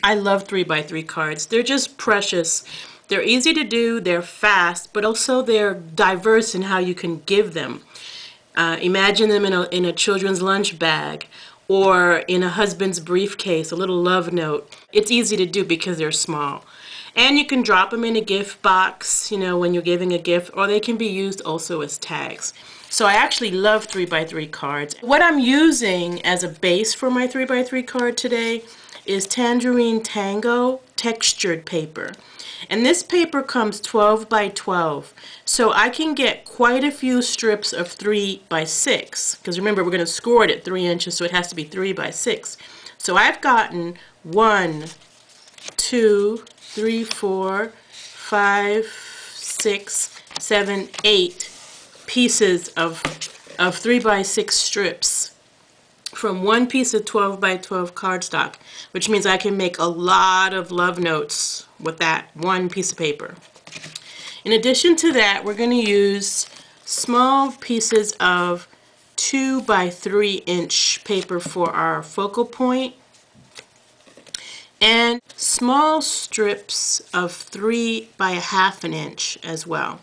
I love 3x3 cards. They're just precious. They're easy to do, they're fast, but also they're diverse in how you can give them. Imagine them in a children's lunch bag or in a husband's briefcase, a little love note. It's easy to do because they're small. And you can drop them in a gift box, you know, when you're giving a gift, or they can be used also as tags. So I actually love 3x3 cards. What I'm using as a base for my 3x3 card today is Tangerine Tango textured paper. And this paper comes 12 by 12. So I can get quite a few strips of 3 by 6. Because remember, we're going to score it at 3 inches, so it has to be 3 by 6. So I've gotten 1, 2, 3, 4, 5, 6, 7, 8 pieces of 3 by 6 strips from one piece of 12 by 12 cardstock, which means I can make a lot of love notes with that one piece of paper. In addition to that, we're going to use small pieces of 2 by 3 inch paper for our focal point and small strips of 3 by 1/2 inch as well.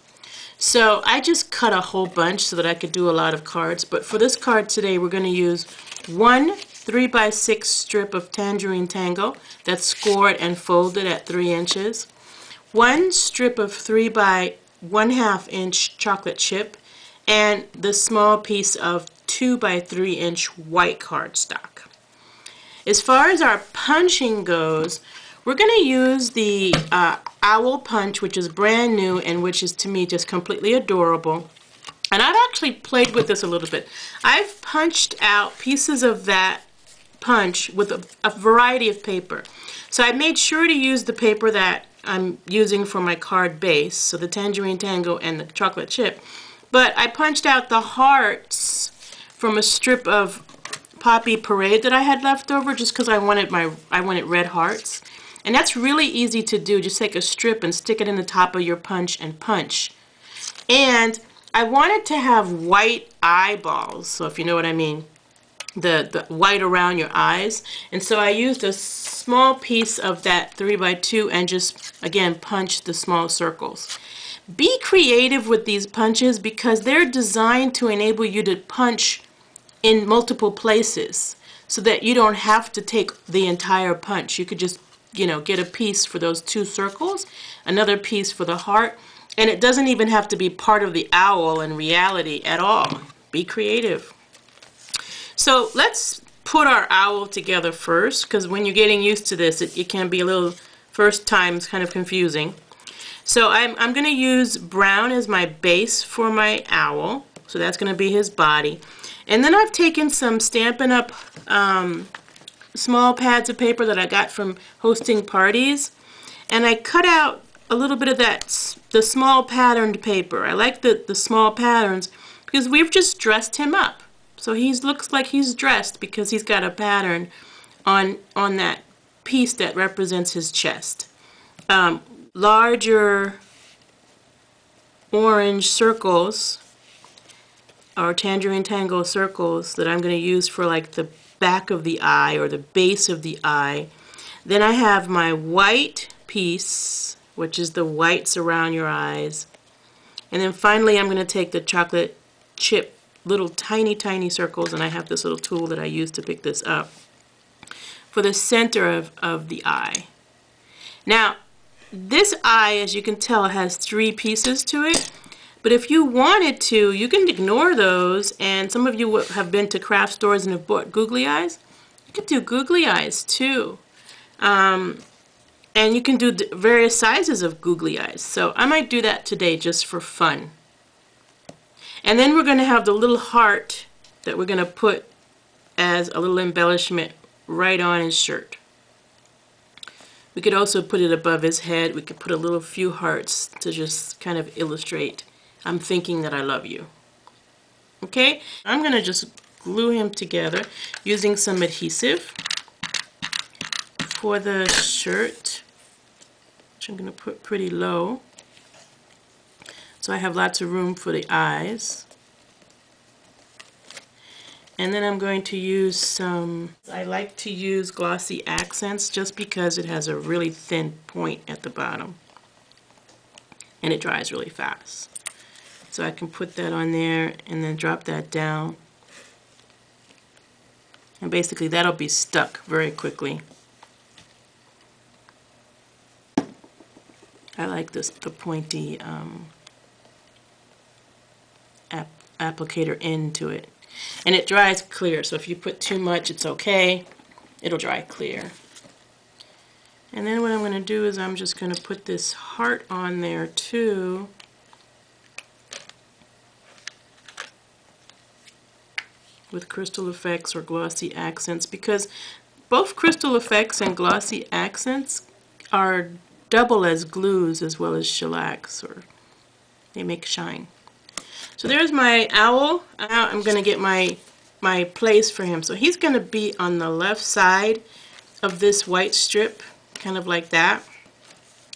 So I just cut a whole bunch so that I could do a lot of cards, but for this card today we're going to use one 3 by 6 strip of Tangerine Tango that's scored and folded at 3 inches, one strip of 3 by 1/2 inch chocolate chip, and the small piece of 2 by 3 inch white cardstock. As far as our punching goes, we're going to use the Owl Punch, which is brand new and which is to me just completely adorable. And I've actually played with this a little bit. I've punched out pieces of that punch with a variety of paper. So I made sure to use the paper that I'm using for my card base, so the Tangerine Tango and the chocolate chip. But I punched out the hearts from a strip of Poppy Parade that I had left over just because I wanted red hearts. And that's really easy to do. Just take a strip and stick it in the top of your punch and punch. And I wanted to have white eyeballs, so if you know what I mean, the white around your eyes. And so I used a small piece of that 3 by 2 and just, again, punched the small circles. Be creative with these punches because they're designed to enable you to punch in multiple places so that you don't have to take the entire punch. You could just, you know, get a piece for those 2 circles, another piece for the heart, and it doesn't even have to be part of the owl in reality at all. Be creative. So let's put our owl together first, because when you're getting used to this, it can be a little, first times, kind of confusing. So I'm going to use brown as my base for my owl. So that's going to be his body. And then I've taken some Stampin' Up! Small pads of paper that I got from hosting parties, and I cut out a little bit of the small patterned paper. I like the small patterns because we've just dressed him up. So he looks like he's dressed because he's got a pattern on that piece that represents his chest. Larger orange circles, or Tangerine Tango circles, that I'm going to use for like the back of the eye or the base of the eye. Then I have my white piece, which is the whites around your eyes. And then finally I'm going to take the chocolate chip, little tiny circles, and I have this little tool that I use to pick this up, for the center of the eye. Now this eye, as you can tell, has 3 pieces to it. But if you wanted to, you can ignore those, and some of you have been to craft stores and have bought googly eyes. You can do googly eyes too. And you can do various sizes of googly eyes. So I might do that today just for fun. And then we're going to have the little heart that we're going to put as a little embellishment right on his shirt. We could also put it above his head. We could put a little few hearts to just kind of illustrate, I'm thinking that I love you. Okay, I'm going to just glue him together using some adhesive for the shirt, which I'm going to put pretty low so I have lots of room for the eyes. And then I'm going to use I like to use Glossy Accents just because it has a really thin point at the bottom. And it dries really fast. So I can put that on there and then drop that down. And basically that'll be stuck very quickly. I like the pointy applicator end to it. And it dries clear, so if you put too much, it's okay. It'll dry clear. And then what I'm going to do is I'm just going to put this heart on there too. With Crystal Effects or Glossy Accents, because both Crystal Effects and Glossy Accents are double as glues as well as shellacs, or they make shine. So there's my owl. Now I'm going to get my place for him. So he's going to be on the left side of this white strip, kind of like that.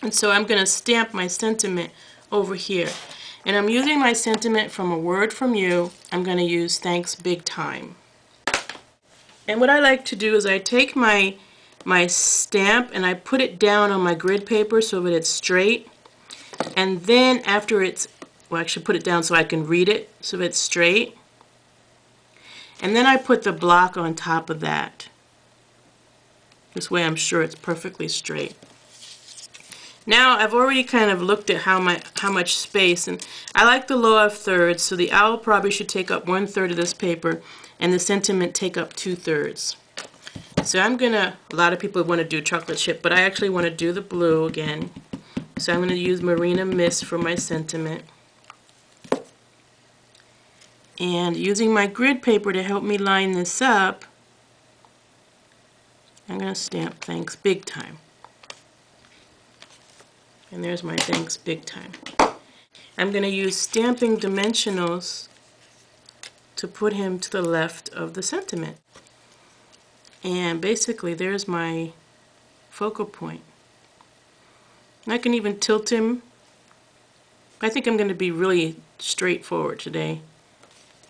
And so I'm going to stamp my sentiment over here. And I'm using my sentiment from A Word From You. I'm going to use Thanks Big Time. And what I like to do is I take my stamp and I put it down on my grid paper so that it's straight. And then after it's, well, actually put it down so I can read it so that it's straight. And then I put the block on top of that. This way I'm sure it's perfectly straight. Now I've already kind of looked at how much space, and I like the law of thirds, so the owl probably should take up 1/3 of this paper and the sentiment take up 2/3. So I'm gonna, a lot of people want to do chocolate chip, but I actually want to do the blue again. So I'm going to use Marina Mist for my sentiment. And using my grid paper to help me line this up, I'm going to stamp Thanks Big Time. And there's my Thanks Big Time. I'm going to use Stamping Dimensionals to put him to the left of the sentiment. And basically there's my focal point. And I can even tilt him. I think I'm going to be really straightforward today.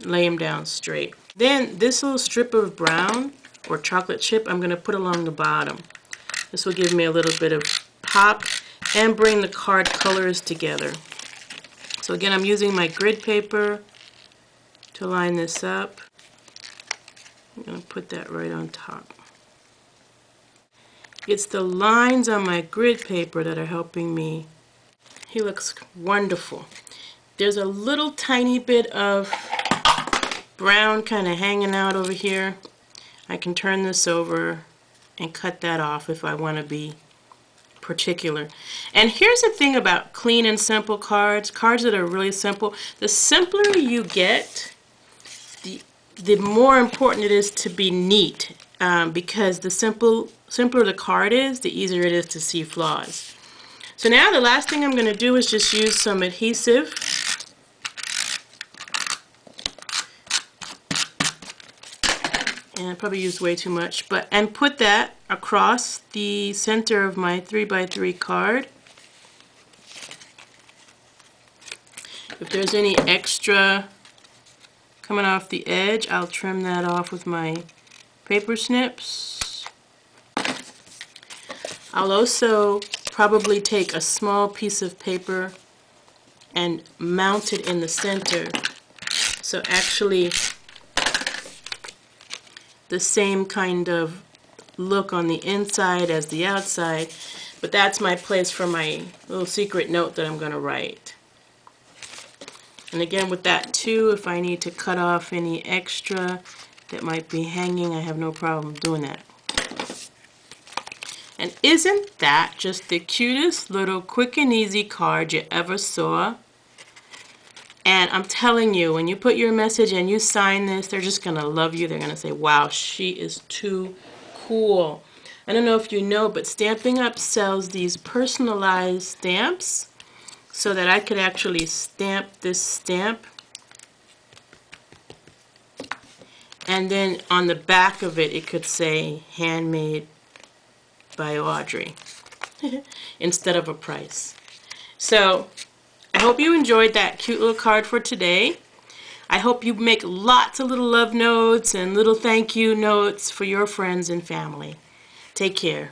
Lay him down straight. Then this little strip of brown or chocolate chip I'm going to put along the bottom. This will give me a little bit of pop and bring the card colors together. So again, I'm using my grid paper to line this up. I'm going to put that right on top. It's the lines on my grid paper that are helping me. He looks wonderful. There's a little tiny bit of brown kind of hanging out over here. I can turn this over and cut that off if I want to be particular. And here's the thing about clean and simple cards that are really simple. The simpler you get, the more important it is to be neat, because the simpler the card is, the easier it is to see flaws. So now the last thing I'm going to do is just use some adhesive. And I probably used way too much, and put that across the center of my 3x3 card. If there's any extra coming off the edge, I'll trim that off with my paper snips. I'll also probably take a small piece of paper and mount it in the center. So actually the same kind of look on the inside as the outside, but that's my place for my little secret note that I'm going to write. And again with that too, if I need to cut off any extra that might be hanging, I have no problem doing that. And isn't that just the cutest little quick and easy card you ever saw? And I'm telling you, when you put your message and you sign this, they're just going to love you. They're going to say, wow, she is too cool. I don't know if you know, but Stampin' Up! Sells these personalized stamps so that I could actually stamp this stamp. And then on the back of it, it could say, handmade by Audrey, instead of a price. So I hope you enjoyed that cute little card for today. I hope you make lots of little love notes and little thank you notes for your friends and family. Take care.